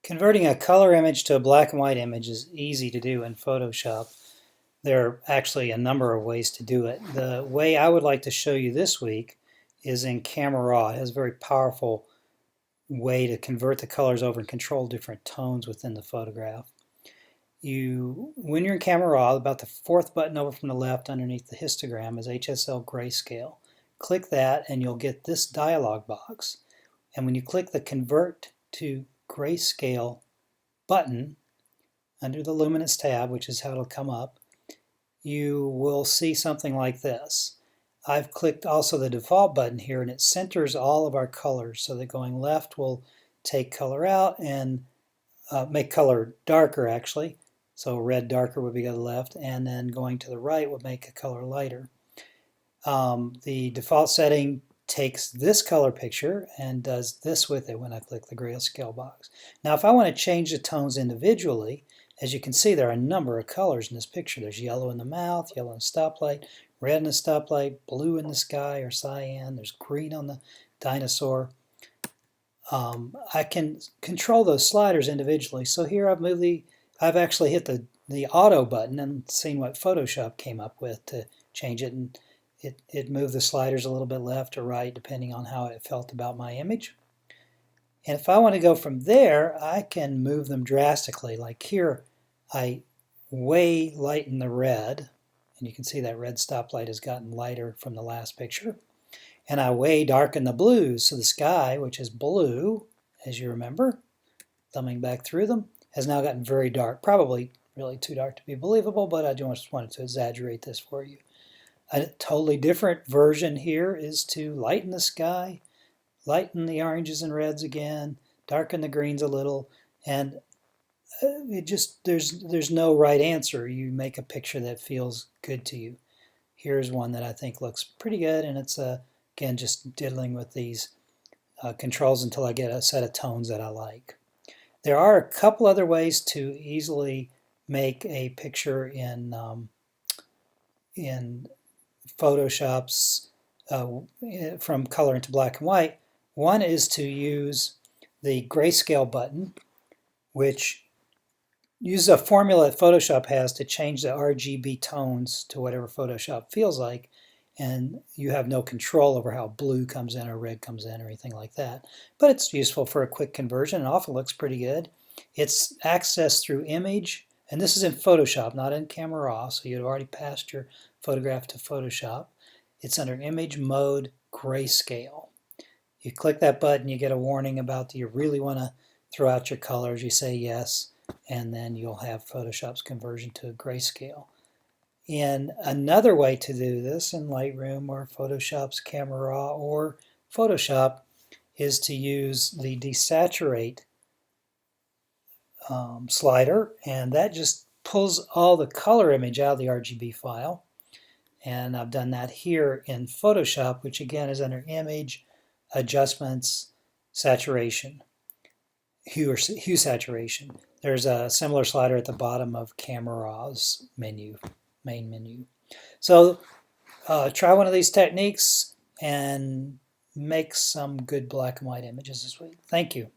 Converting a color image to a black and white image is easy to do in Photoshop. There are actually a number of ways to do it. The way I would like to show you this week is in Camera Raw. It has a very powerful way to convert the colors over and control different tones within the photograph. When you're in Camera Raw, about the fourth button over from the left underneath the histogram is HSL Grayscale. Click that and you'll get this dialog box. And when you click the Convert to Grayscale button under the Luminance tab, which is how it'll come up, you will see something like this. I've clicked also the default button here and it centers all of our colors so that going left will take color out and make color darker actually. So red darker would be to the left, and then going to the right would make a color lighter. The default setting takes this color picture and does this with it when I click the grayscale box. Now if I want to change the tones individually, as you can see there are a number of colors in this picture. There's yellow in the mouth, yellow in the stoplight, red in the stoplight, blue in the sky or cyan, there's green on the dinosaur. I can control those sliders individually. So here I've actually hit the auto button and seen what Photoshop came up with to change it, and it moved the sliders a little bit left or right depending on how it felt about my image. And if I want to go from there, I can move them drastically. Like here, I way lighten the red, and you can see that red stoplight has gotten lighter from the last picture. And I way darken the blues, so the sky, which is blue, as you remember, thumbing back through them, has now gotten very dark. Probably really too dark to be believable, but I just wanted to exaggerate this for you. A totally different version here is to lighten the sky, lighten the oranges and reds again, darken the greens a little, and there's no right answer. You make a picture that feels good to you. Here's one that I think looks pretty good, and it's again just diddling with these controls until I get a set of tones that I like. There are a couple other ways to easily make a picture in Photoshop's from color into black and white. One is to use the grayscale button, which uses a formula that Photoshop has to change the RGB tones to whatever Photoshop feels like, and you have no control over how blue comes in or red comes in or anything like that. But it's useful for a quick conversion. It often looks pretty good. It's accessed through image, and this is in Photoshop, not in Camera Raw, so you've already passed your photograph to Photoshop. It's under Image Mode Grayscale. You click that button, you get a warning about do you really want to throw out your colors. You say yes, and then you'll have Photoshop's conversion to a grayscale. And another way to do this in Lightroom or Photoshop's Camera Raw or Photoshop is to use the desaturate slider, and that just pulls all the color image out of the RGB file. And I've done that here in Photoshop, which again is under Image, Adjustments, Saturation, Hue Saturation. There's a similar slider at the bottom of Camera Raw's main menu. So try one of these techniques and make some good black and white images this week. Thank you.